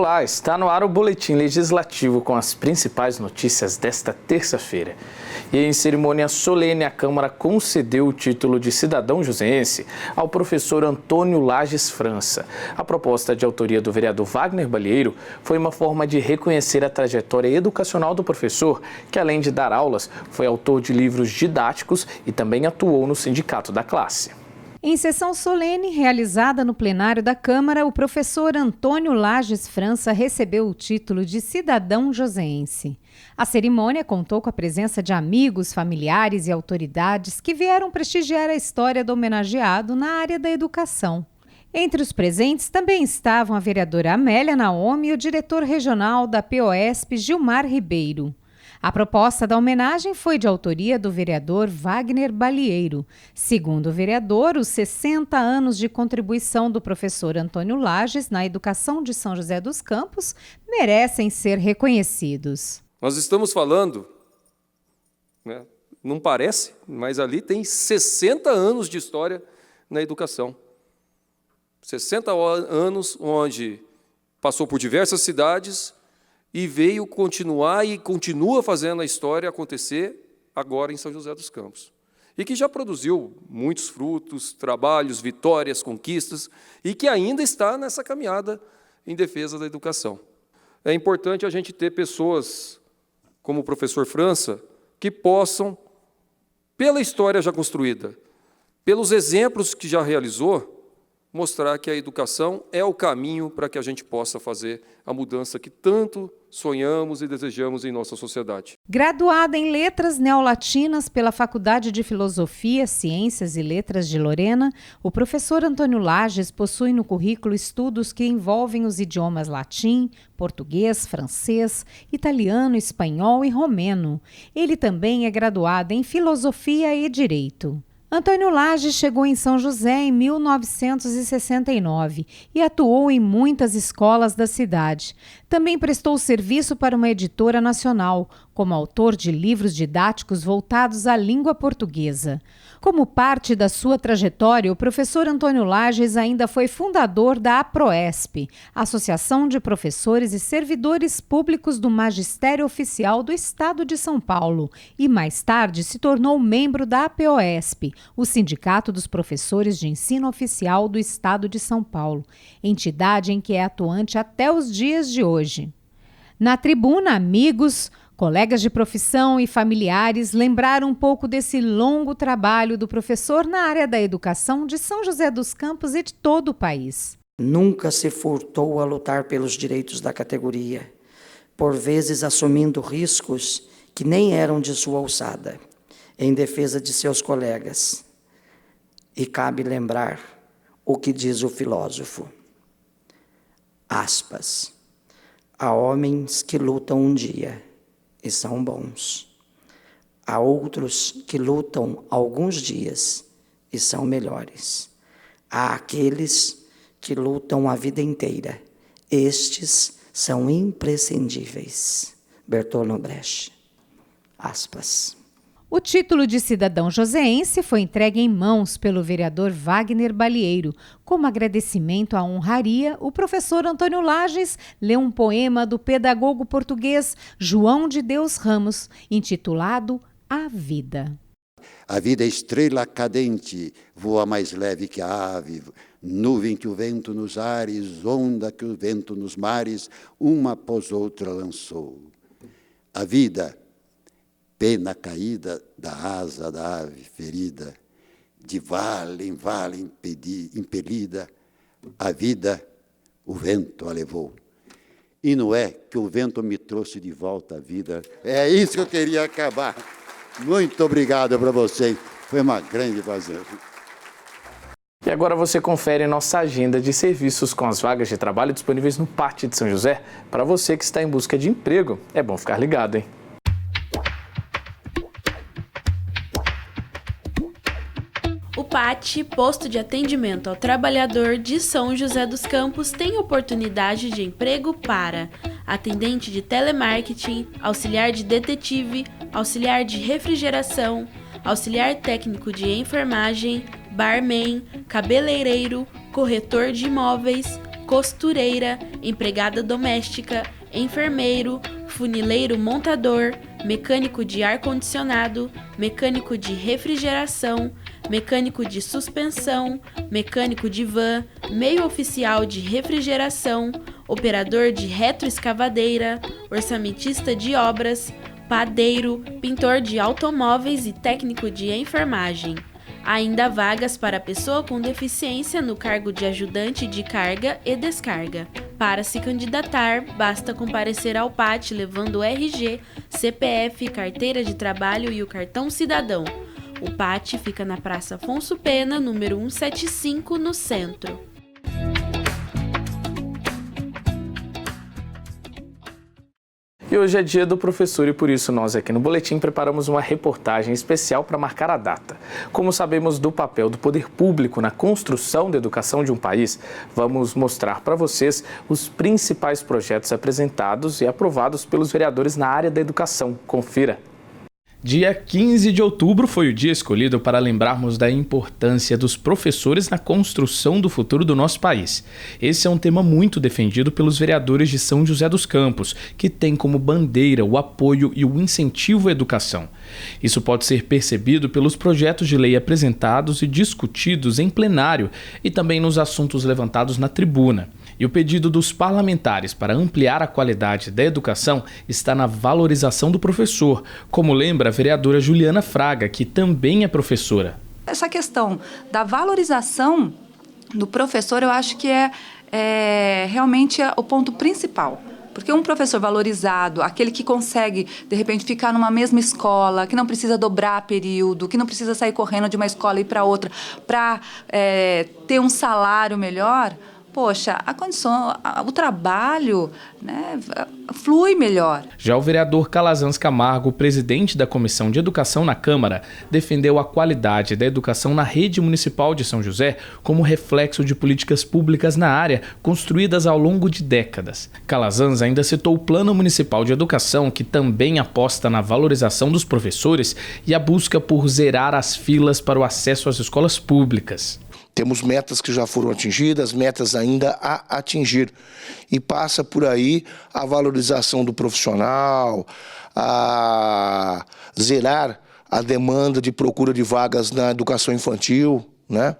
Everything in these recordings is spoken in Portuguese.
Olá, está no ar o Boletim Legislativo com as principais notícias desta terça-feira. E em cerimônia solene, a Câmara concedeu o título de cidadão joseense ao professor Antônio Lages França. A proposta de autoria do vereador Wagner Balieiro foi uma forma de reconhecer a trajetória educacional do professor, que além de dar aulas, foi autor de livros didáticos e também atuou no sindicato da classe. Em sessão solene realizada no plenário da Câmara, o professor Antônio Lages França recebeu o título de cidadão joseense. A cerimônia contou com a presença de amigos, familiares e autoridades que vieram prestigiar a história do homenageado na área da educação. Entre os presentes também estavam a vereadora Amélia Naomi e o diretor regional da POSP, Gilmar Ribeiro. A proposta da homenagem foi de autoria do vereador Wagner Balieiro. Segundo o vereador, os 60 anos de contribuição do professor Antônio Lages na educação de São José dos Campos merecem ser reconhecidos. Nós estamos falando, não parece, mas ali tem 60 anos de história na educação. 60 anos onde passou por diversas cidades, e veio continuar e continua fazendo a história acontecer agora em São José dos Campos. E que já produziu muitos frutos, trabalhos, vitórias, conquistas, e que ainda está nessa caminhada em defesa da educação. É importante a gente ter pessoas como o professor França que possam, pela história já construída, pelos exemplos que já realizou, mostrar que a educação é o caminho para que a gente possa fazer a mudança que tanto sonhamos e desejamos em nossa sociedade. Graduada em Letras Neolatinas pela Faculdade de Filosofia, Ciências e Letras de Lorena, o professor Antônio Lages possui no currículo estudos que envolvem os idiomas latim, português, francês, italiano, espanhol e romeno. Ele também é graduado em Filosofia e Direito. Antônio Lages chegou em São José em 1969 e atuou em muitas escolas da cidade. Também prestou serviço para uma editora nacional, como autor de livros didáticos voltados à língua portuguesa. Como parte da sua trajetória, o professor Antônio Lages ainda foi fundador da APROESP, Associação de Professores e Servidores Públicos do Magistério Oficial do Estado de São Paulo, e mais tarde se tornou membro da APOESP, o Sindicato dos Professores de Ensino Oficial do Estado de São Paulo, entidade em que é atuante até os dias de hoje. Na tribuna, amigos, colegas de profissão e familiares lembraram um pouco desse longo trabalho do professor na área da educação de São José dos Campos e de todo o país. Nunca se furtou a lutar pelos direitos da categoria, por vezes assumindo riscos que nem eram de sua alçada, em defesa de seus colegas. E cabe lembrar o que diz o filósofo. Aspas. Há homens que lutam um dia e são bons. Há outros que lutam alguns dias e são melhores. Há aqueles que lutam a vida inteira. Estes são imprescindíveis. Bertolt Brecht. Aspas. O título de cidadão joseense foi entregue em mãos pelo vereador Wagner Balieiro. Como agradecimento à honraria, o professor Antônio Lages leu um poema do pedagogo português João de Deus Ramos, intitulado A Vida. A vida é estrela cadente, voa mais leve que a ave, nuvem que o vento nos ares, onda que o vento nos mares, uma após outra lançou. A vida, pena caída da asa da ave ferida, de vale em vale impelida, a vida, o vento a levou. E não é que o vento me trouxe de volta à vida. É isso que eu queria acabar. Muito obrigado para vocês. Foi uma grande prazer. E agora você confere nossa agenda de serviços com as vagas de trabalho disponíveis no Pátio de São José. Para você que está em busca de emprego, é bom ficar ligado, hein? O PAT, Posto de Atendimento ao Trabalhador de São José dos Campos, tem oportunidade de emprego para atendente de telemarketing, auxiliar de detetive, auxiliar de refrigeração, auxiliar técnico de enfermagem, barman, cabeleireiro, corretor de imóveis, costureira, empregada doméstica, enfermeiro, funileiro montador, mecânico de ar-condicionado, mecânico de refrigeração, mecânico de suspensão, mecânico de van, meio oficial de refrigeração, operador de retroescavadeira, orçamentista de obras, padeiro, pintor de automóveis e técnico de enfermagem. Há ainda vagas para pessoa com deficiência no cargo de ajudante de carga e descarga. Para se candidatar, basta comparecer ao PAT levando o RG, CPF, carteira de trabalho e o cartão cidadão. O PAT fica na Praça Afonso Pena, número 175, no centro. E hoje é dia do professor e por isso nós aqui no Boletim preparamos uma reportagem especial para marcar a data. Como sabemos do papel do poder público na construção da educação de um país, vamos mostrar para vocês os principais projetos apresentados e aprovados pelos vereadores na área da educação. Confira! Dia 15 de outubro foi o dia escolhido para lembrarmos da importância dos professores na construção do futuro do nosso país. Esse é um tema muito defendido pelos vereadores de São José dos Campos, que tem como bandeira o apoio e o incentivo à educação. Isso pode ser percebido pelos projetos de lei apresentados e discutidos em plenário e também nos assuntos levantados na tribuna. E o pedido dos parlamentares para ampliar a qualidade da educação está na valorização do professor, como lembra a vereadora Juliana Fraga, que também é professora. Essa questão da valorização do professor, eu acho que é realmente o ponto principal. Porque um professor valorizado, aquele que consegue, de repente, ficar numa mesma escola, que não precisa dobrar período, que não precisa sair correndo de uma escola e ir para outra, para ter um salário melhor, poxa, a condição, o trabalho, né, flui melhor. Já o vereador Calazans Camargo, presidente da Comissão de Educação na Câmara, defendeu a qualidade da educação na rede municipal de São José como reflexo de políticas públicas na área construídas ao longo de décadas. Calazans ainda citou o Plano Municipal de Educação, que também aposta na valorização dos professores e a busca por zerar as filas para o acesso às escolas públicas. Temos metas que já foram atingidas, metas ainda a atingir. E passa por aí a valorização do profissional, a zerar a demanda de procura de vagas na educação infantil, né?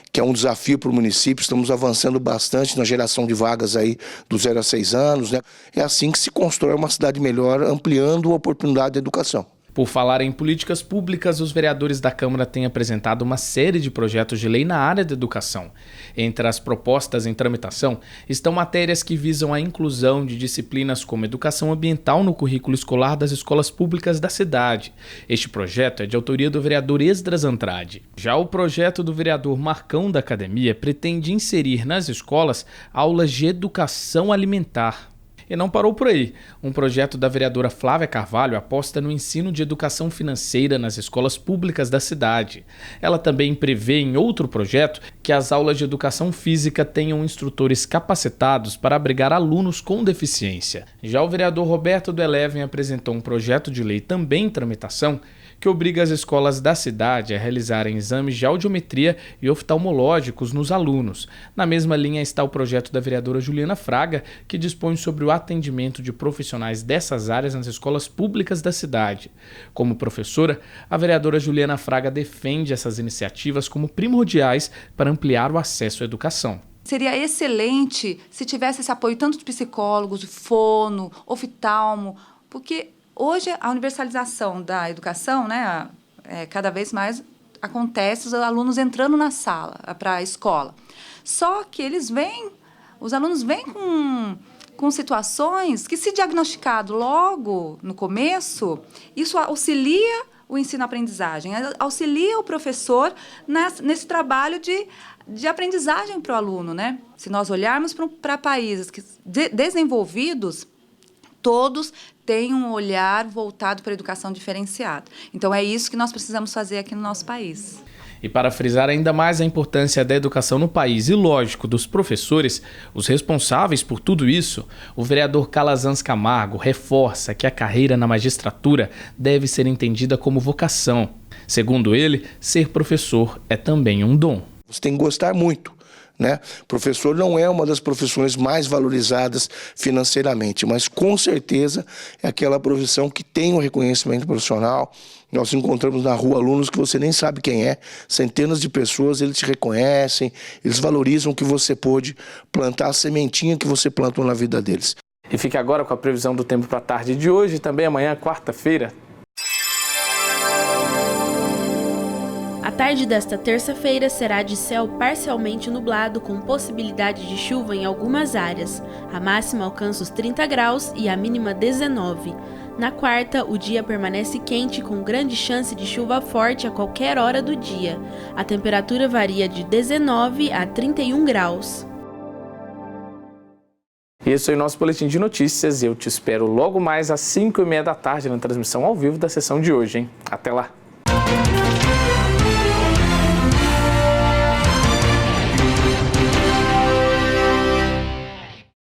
Que é um desafio para o município. Estamos avançando bastante na geração de vagas aí do 0 a 6 anos, né? É assim que se constrói uma cidade melhor, ampliando a oportunidade de educação. Por falar em políticas públicas, os vereadores da Câmara têm apresentado uma série de projetos de lei na área da educação. Entre as propostas em tramitação estão matérias que visam a inclusão de disciplinas como educação ambiental no currículo escolar das escolas públicas da cidade. Este projeto é de autoria do vereador Esdras Andrade. Já o projeto do vereador Marcão da Academia pretende inserir nas escolas aulas de educação alimentar. E não parou por aí. Um projeto da vereadora Flávia Carvalho aposta no ensino de educação financeira nas escolas públicas da cidade. Ela também prevê em outro projeto que as aulas de educação física tenham instrutores capacitados para abrigar alunos com deficiência. Já o vereador Roberto do Eleven apresentou um projeto de lei também em tramitação que obriga as escolas da cidade a realizarem exames de audiometria e oftalmológicos nos alunos. Na mesma linha está o projeto da vereadora Juliana Fraga, que dispõe sobre o atendimento de profissionais dessas áreas nas escolas públicas da cidade. Como professora, a vereadora Juliana Fraga defende essas iniciativas como primordiais para ampliar o acesso à educação. Seria excelente se tivesse esse apoio tanto de psicólogos, de fono, oftalmo, porque hoje a universalização da educação, né, cada vez mais acontece os alunos entrando na sala para a escola. Só que os alunos vêm com situações que, se diagnosticado logo no começo, isso auxilia o ensino-aprendizagem, auxilia o professor nesse trabalho de aprendizagem para o aluno, né? Se nós olharmos para países desenvolvidos, todos têm um olhar voltado para a educação diferenciada. Então, é isso que nós precisamos fazer aqui no nosso país. E para frisar ainda mais a importância da educação no país e, lógico, dos professores, os responsáveis por tudo isso, o vereador Calazans Camargo reforça que a carreira na magistratura deve ser entendida como vocação. Segundo ele, ser professor é também um dom. Você tem que gostar muito, né? Professor não é uma das profissões mais valorizadas financeiramente, mas com certeza é aquela profissão que tem um reconhecimento profissional. Nós encontramos na rua alunos que você nem sabe quem é, centenas de pessoas, eles te reconhecem, eles valorizam o que você pôde plantar, a sementinha que você plantou na vida deles. E fique agora com a previsão do tempo para a tarde de hoje e também amanhã, quarta-feira. A tarde desta terça-feira será de céu parcialmente nublado, com possibilidade de chuva em algumas áreas. A máxima alcança os 30 graus e a mínima 19. Na quarta, o dia permanece quente, com grande chance de chuva forte a qualquer hora do dia. A temperatura varia de 19 a 31 graus. Esse foi o nosso boletim de notícias e eu te espero logo mais às 5h30 da tarde na transmissão ao vivo da sessão de hoje, hein? Até lá!